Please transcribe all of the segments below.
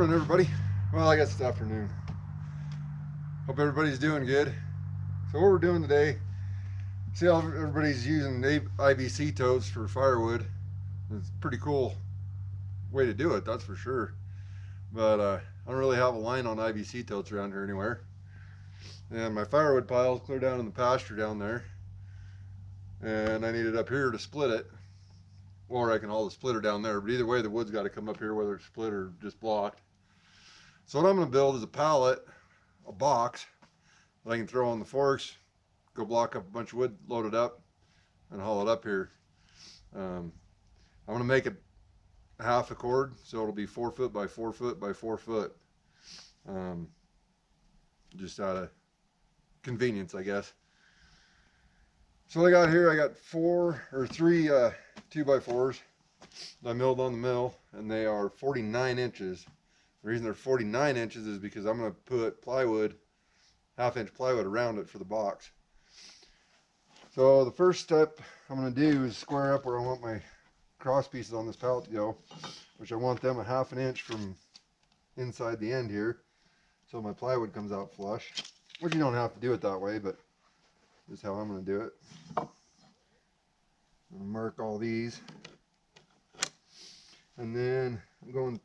morning, everybody. Well, I guess it's afternoon. Hope everybody's doing good. So what we're doing today, see how everybody's using IBC totes for firewood. It's a pretty cool way to do it, that's for sure. But I don't really have a line on IBC totes around here anywhere. And my firewood pile is clear down in the pasture down there. And I need it up here to split it. Or I can haul the splitter down there. But either way, the wood's got to come up here, whether it's split or just blocked. So what I'm going to build is a pallet, a box that I can throw on the forks, go block up a bunch of wood, load it up, and haul it up here. I'm going to make it half a cord, so it'll be 4 foot by 4 foot by 4 foot. Just out of convenience, I guess. So what I got here, I got three 2x4s that I milled on the mill, and they are 49 inches. The reason they're 49 inches is because I'm going to put plywood, half-inch plywood around it for the box. So the first step I'm going to do is square up where I want my cross pieces on this pallet to go, which I want them a half an inch from inside the end here, so my plywood comes out flush, which you don't have to do it that way, but this is how I'm going to do it. I'm going to mark all these, and then I'm going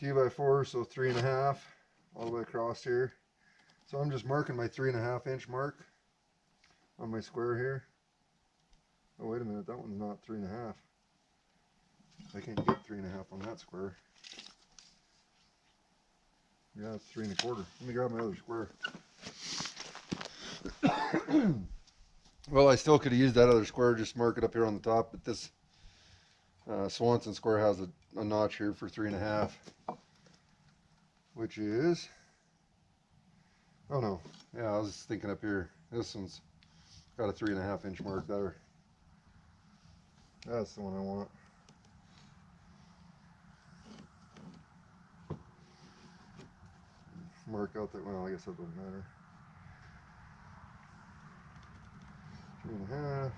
2x4, so 3.5 all the way across here. So I'm just marking my 3.5 inch mark on my square here. Oh, wait a minute, that one's not 3.5. I can't get 3.5 on that square. Yeah, it's 3.25. Let me grab my other square. Well, I still could have used that other square, just mark it up here on the top, but this Swanson square has a notch here for 3.5, which is, oh no, yeah, I was thinking up here, this one's got a 3.5 inch mark there. That's the one I want. Mark out that, well, I guess that doesn't matter. 3.5.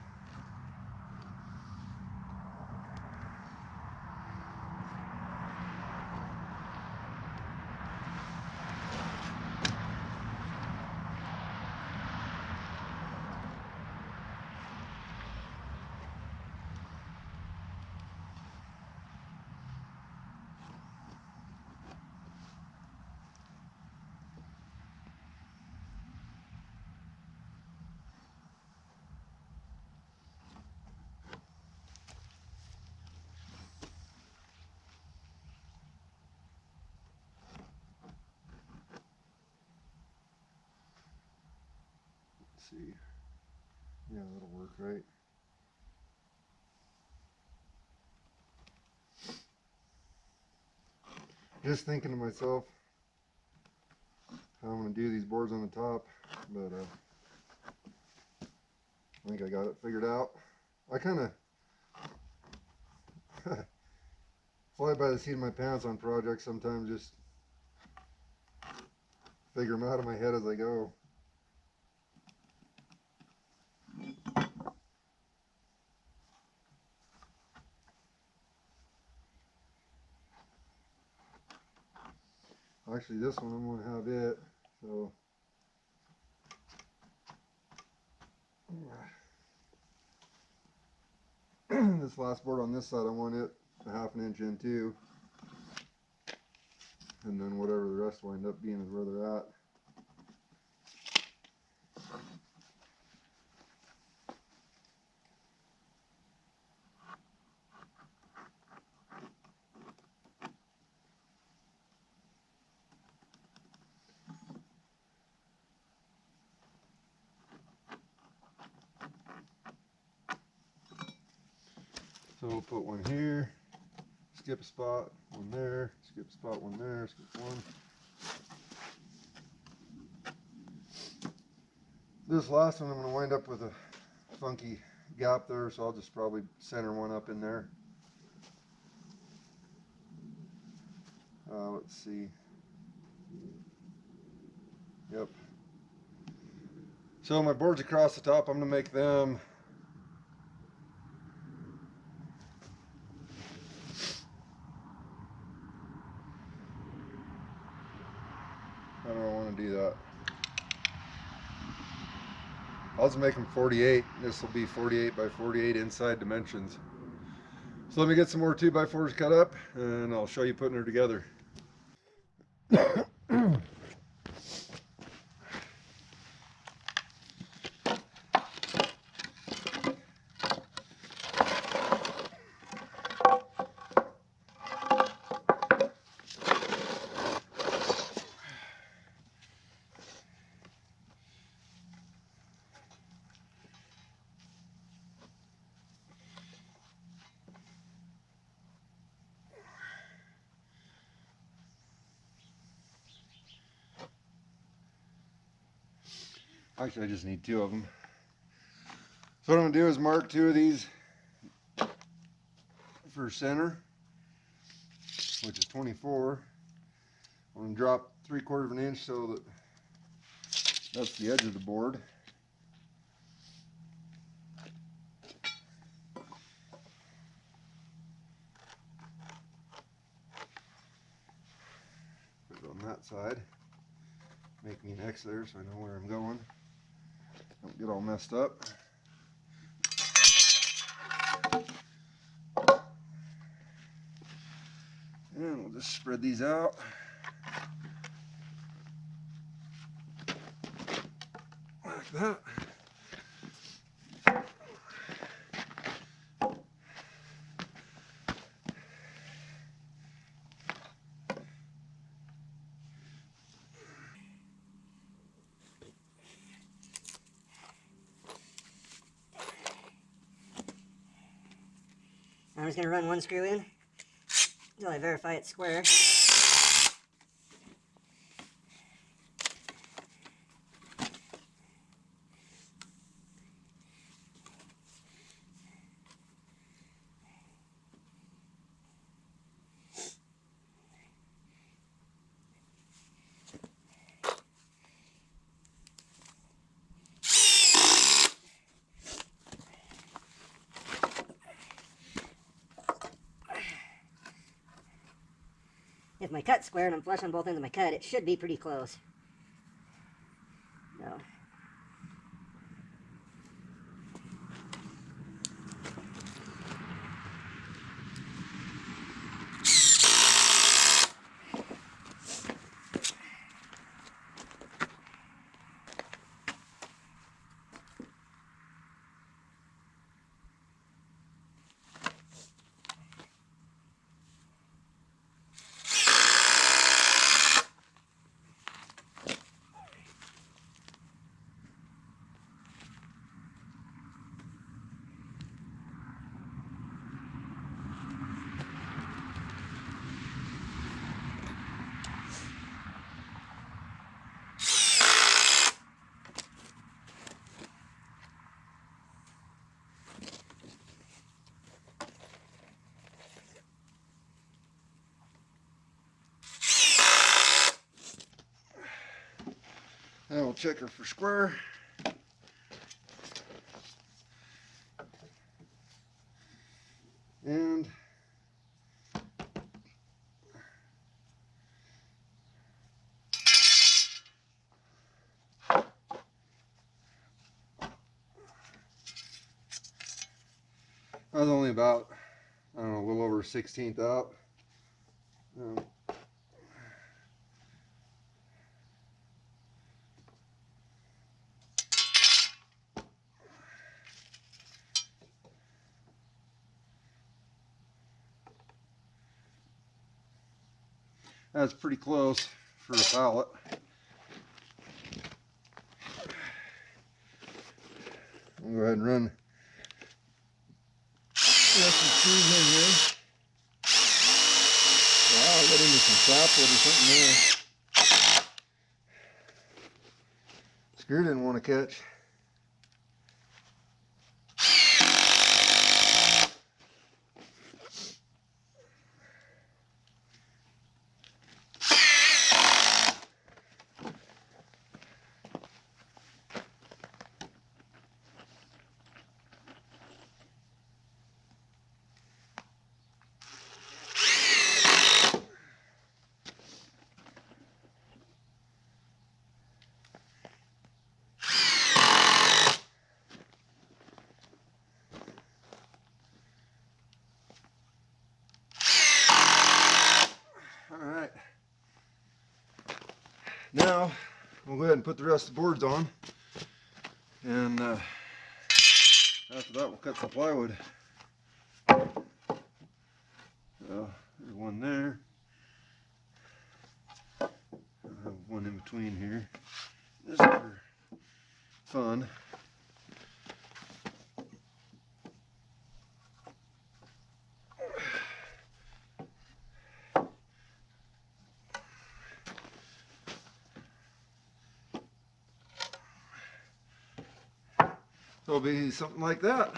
See, yeah, that'll work, right? Just thinking to myself how I'm going to do these boards on the top, but I think I got it figured out. I kind of fly by the seat of my pants on projects sometimes, just figure them out in my head as I go. Actually, this one I'm going to have it, so this last board on this side, I want it a half an inch in too, and then whatever the rest wind up being is where they're at. So we'll put one here, skip a spot, one there, skip a spot, one there, skip one. This last one I'm going to wind up with a funky gap there, so I'll just probably center one up in there. Let's see. Yep. So my boards across the top, I'm going to make them do that. I'll just make them 48. This will be 48 by 48 inside dimensions. So let me get some more 2x4s cut up and I'll show you putting her together. Actually, I just need 2 of them. So what I'm going to do is mark 2 of these for center, which is 24. I'm going to drop 3/4 of an inch so that that's the edge of the board. Put it on that side. Make me an X there so I know where I'm going. Don't get all messed up. And we'll just spread these out. Like that. I'm just going to run 1 screw in until I verify it's square. If my cut's square and I'm flush on both ends of my cut, it should be pretty close. So. And we'll check her for square. And I was only about, I don't know, a little over 1/16 out. That's pretty close for a pallet. I'll go ahead and run some screws in here. Wow, I got into some sapwood or something there. Screw didn't want to catch. Now we'll go ahead and put the rest of the boards on, and after that we'll cut some plywood. So there's one there. I have one in between here. This is for fun. So it'll be something like that.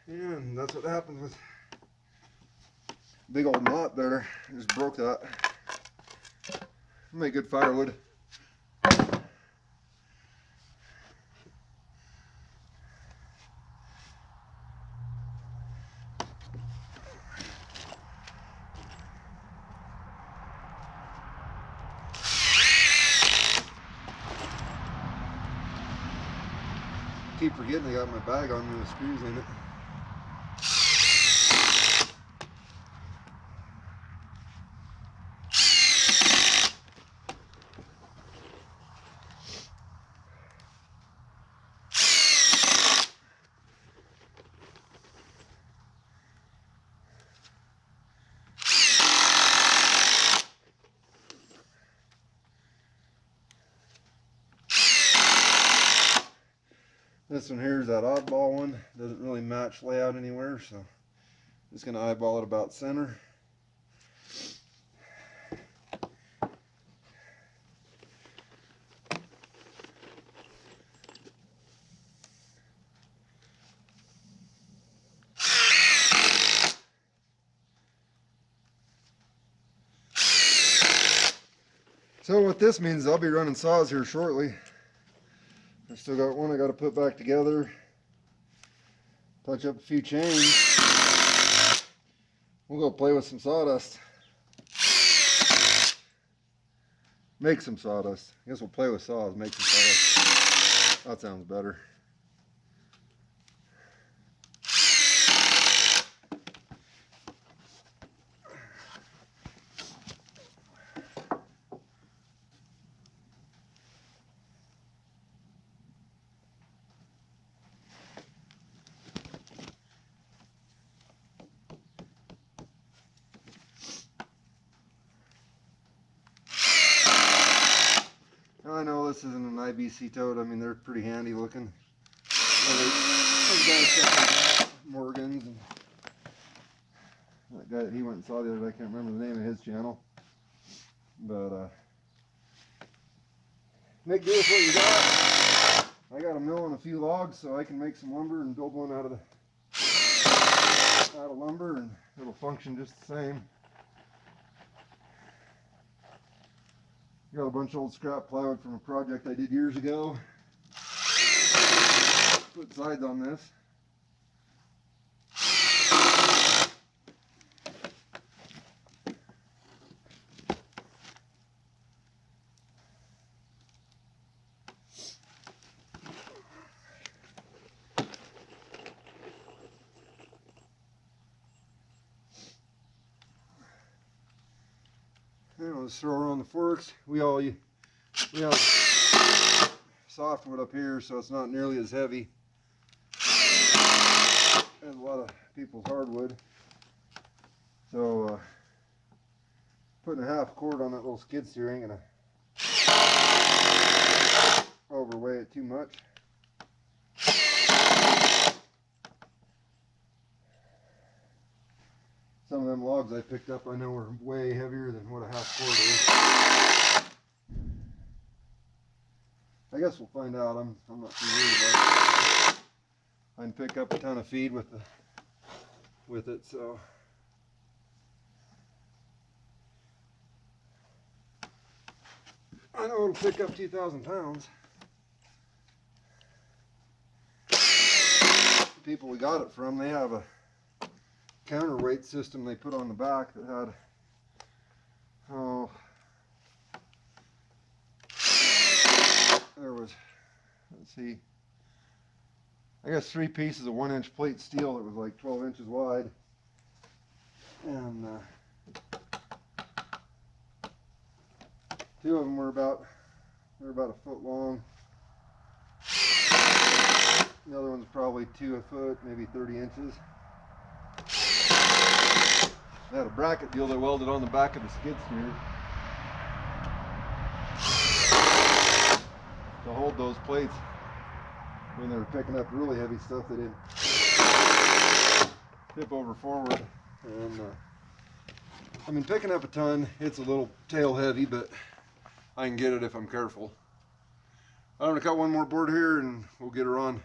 And that's what happened with big old knot there. I just broke that. Make good firewood. Keep forgetting I got my bag on me with screws in it. This one here is that oddball one. Doesn't really match layout anywhere, so I'm just going to eyeball it about center. So what this means is I'll be running saws here shortly. I still got one I got to put back together, touch up a few chains. We'll go play with some sawdust. Make some sawdust. I guess we'll play with saws, make some sawdust. That sounds better. I know this isn't an IBC tote. I mean, they're pretty handy looking. Those guys got Morgan's. And that guy that he went and saw the other day, I can't remember the name of his channel. But make do with what you got. I got a mill and a few logs, so I can make some lumber and build one out of lumber, and it'll function just the same. Got a bunch of old scrap plywood from a project I did years ago. Put sides on this. And I'll just throw her on the forks. We have softwood up here, so it's not nearly as heavy as a lot of people's hardwood. So putting a half cord on that little skid steer ain't gonna overweigh it too much. Some of them logs I picked up I know are way heavier than what a half cord is. I guess we'll find out. I'm not too worried about it. I can pick up a ton of feed with it, so I know it'll pick up 2,000 pounds. The people we got it from, they have a counterweight system they put on the back that had, there was, let's see, I got 3 pieces of 1-inch plate steel that was like 12 inches wide. And 2 of them were about a foot long. The other one's probably 2 foot, maybe 30 inches. I had a bracket deal that welded on the back of the skid steer to hold those plates when they were picking up really heavy stuff. They didn't tip over forward. And I mean, picking up a ton, it's a little tail heavy, but I can get it if I'm careful. I'm gonna cut one more board here and we'll get her on.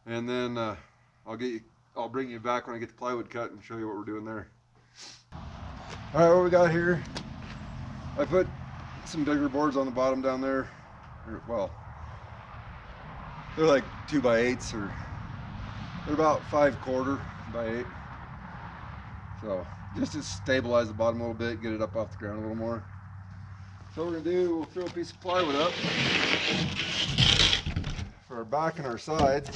And then I'll bring you back when I get the plywood cut and show you what we're doing there. All right, what we got here, I put some bigger boards on the bottom down there. Well, they're like 2x8s, or they're about 5/4 by 8. So just to stabilize the bottom a little bit, get it up off the ground a little more. So what we're gonna do, we'll throw a piece of plywood up for our back and our sides.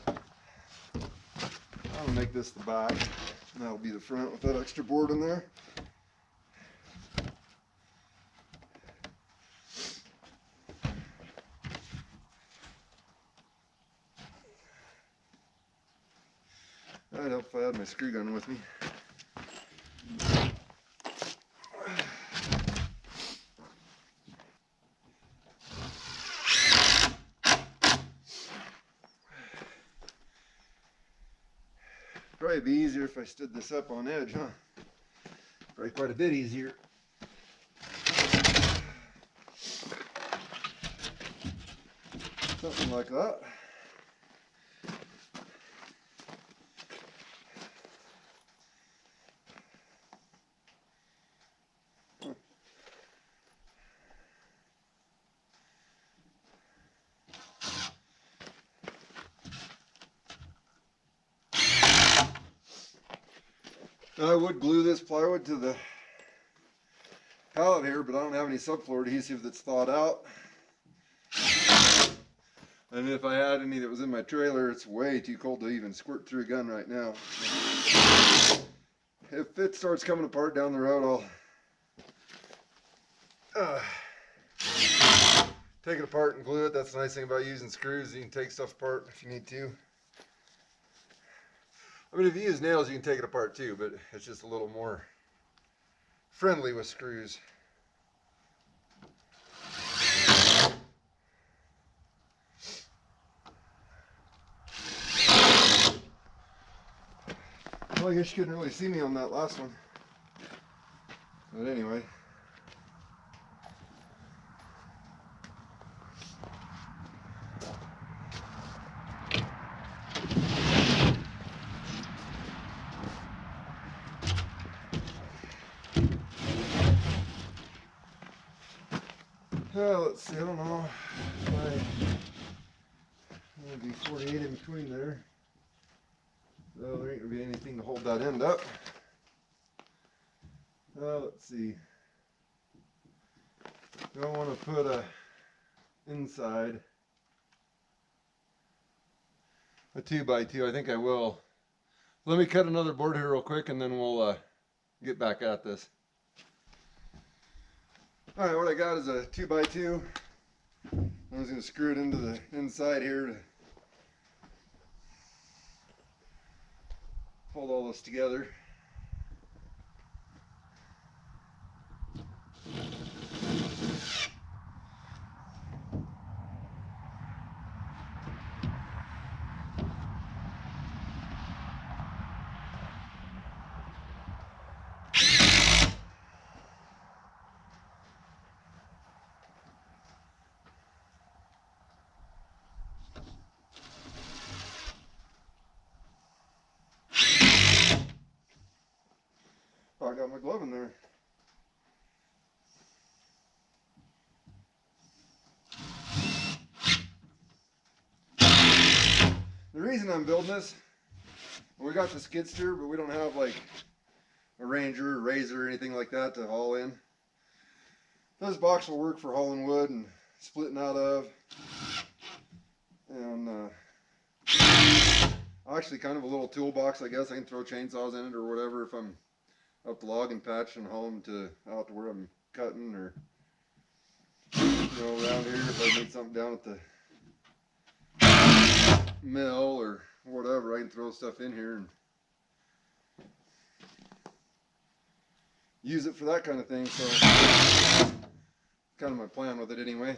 I'm gonna make this the back, and that'll be the front with that extra board in there. That'd help if I had my screw gun with me. Probably be easier if I stood this up on edge, huh? Probably quite a bit easier. Something like that. I would glue this plywood to the pallet here, but I don't have any subfloor adhesive that's thawed out. And if I had any that was in my trailer, it's way too cold to even squirt through a gun right now. If it starts coming apart down the road, I'll take it apart and glue it. That's the nice thing about using screws. You can take stuff apart if you need to. I mean, if you use nails, you can take it apart too, but it's just a little more friendly with screws. Well, I guess you couldn't really see me on that last one. But anyway. Let's see, I don't know. Maybe 48 in between there. So there ain't gonna be anything to hold that end up. Let's see. Do I want to put a inside a 2x2? I think I will. Let me cut another board here real quick, and then we'll get back at this. All right, what I got is a 2x2. I'm just going to screw it into the inside here to hold all this together. Oh, I got my glove in there. The reason I'm building this, we got the skid steer, but we don't have like a Ranger or Razor or anything like that to haul in. This box will work for hauling wood and splitting out of. And actually kind of a little toolbox, I guess. I can throw chainsaws in it or whatever if I'm up the logging patch and haul them to out to where I'm cutting, or around here if I need something down at the mill or whatever, I can throw stuff in here and use it for that kind of thing. So kind of my plan with it anyway.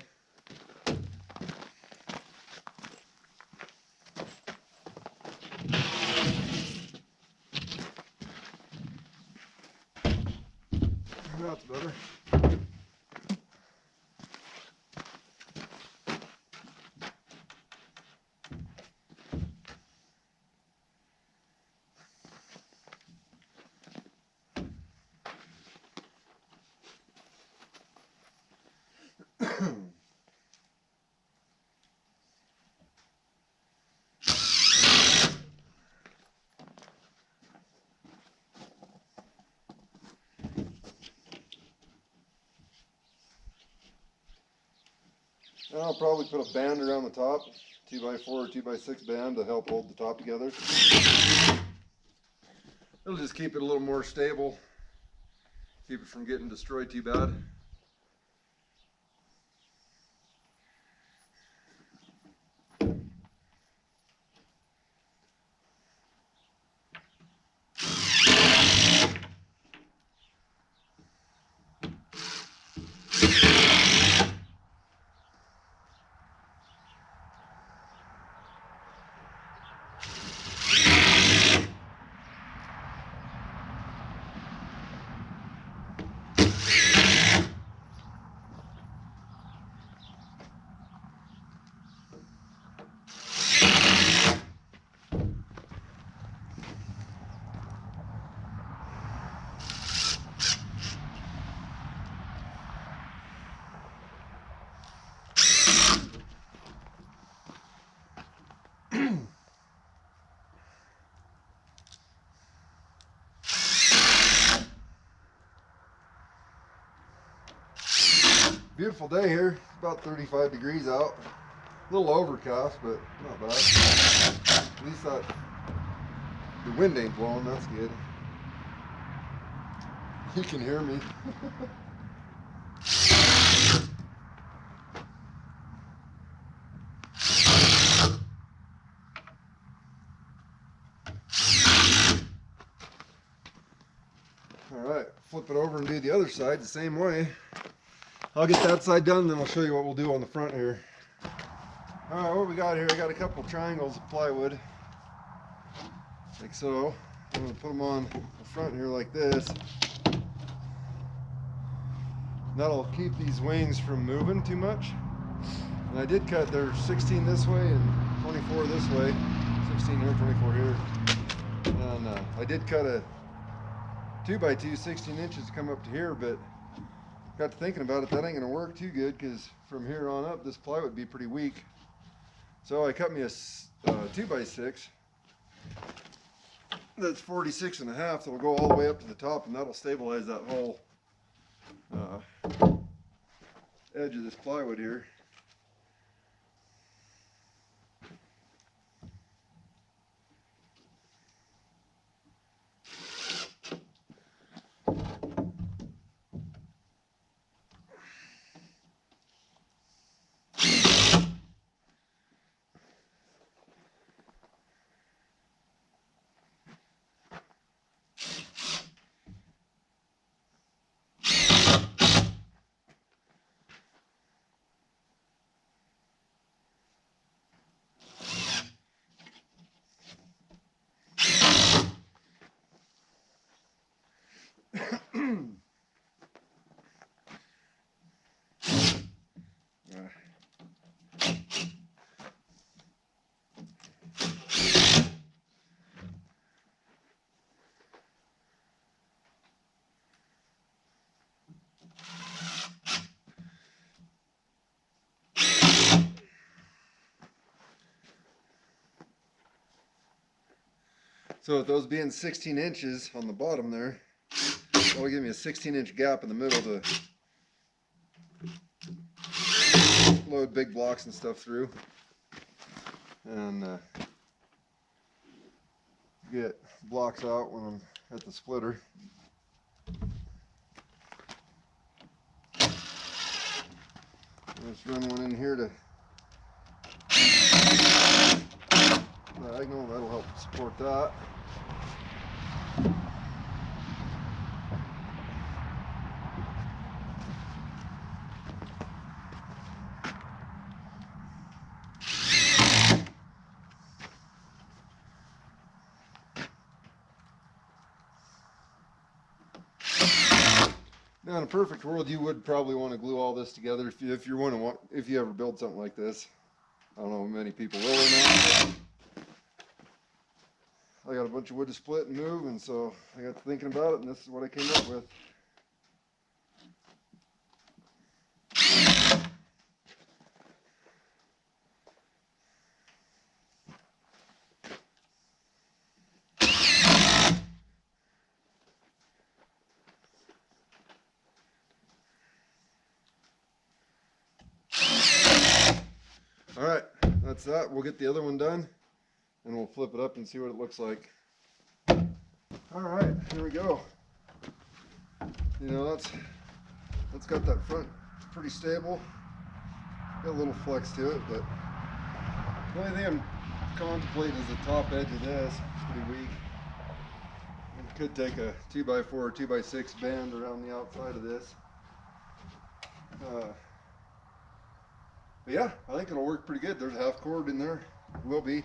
That's better. I'll probably put a band around the top, 2x4 or 2x6 band to help hold the top together. It'll just keep it a little more stable, keep it from getting destroyed too bad. Beautiful day here. It's about 35 degrees out. A little overcast, but not bad. At least the wind ain't blowing. That's good. You can hear me. Alright, flip it over and do the other side the same way. I'll get that side done, then I'll show you what we'll do on the front here. Alright, what we got here, I got a couple triangles of plywood, like so. I'm going to put them on the front here like this. That'll keep these wings from moving too much. And I did cut, they're 16 this way and 24 this way. 16 here, 24 here. And I did cut a 2x2, 16 inches to come up to here, but got to thinking about it, that ain't gonna work too good, because from here on up this plywood would be pretty weak. So I cut me a 2x6 that's 46 and a half, that'll go all the way up to the top, and that'll stabilize that whole edge of this plywood here. So with those being 16 inches on the bottom there, that'll give me a 16-inch gap in the middle to load big blocks and stuff through. And get blocks out when I'm at the splitter. Let's run one in here to diagonal. That'll help support that. Now, in a perfect world, you would probably want to glue all this together if you ever build something like this. I don't know if many people will or not. I got a bunch of wood to split and move, and so I got to thinking about it, and this is what I came up with. All right, that's that. We'll get the other one done, and we'll flip it up and see what it looks like. All right, here we go. You know, that's got that front pretty stable. Got a little flex to it, but the only thing I'm contemplating is the top edge of this. It's pretty weak. I could take a 2x4 or 2x6 band around the outside of this. But yeah, I think it'll work pretty good. There's a half cord in there. It will be.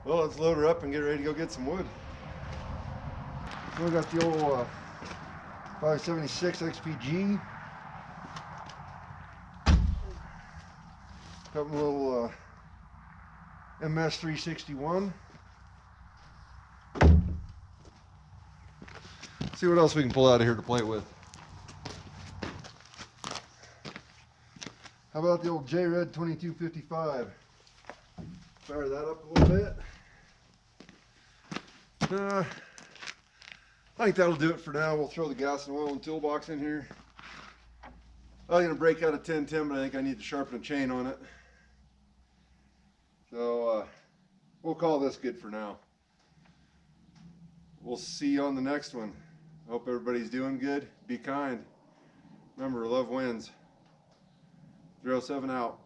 Well, let's load her up and get ready to go get some wood. So we got the old 576 XPG. Got a little MS 361. See what else we can pull out of here to play with. How about the old J.O.A.T 2255? Fire that up a little bit. I think that'll do it for now. We'll throw the gas and oil and toolbox in here. I'm gonna break out a 1010, but I think I need to sharpen a chain on it. So we'll call this good for now. We'll see you on the next one. Hope everybody's doing good. Be kind. Remember, love wins. 307 out.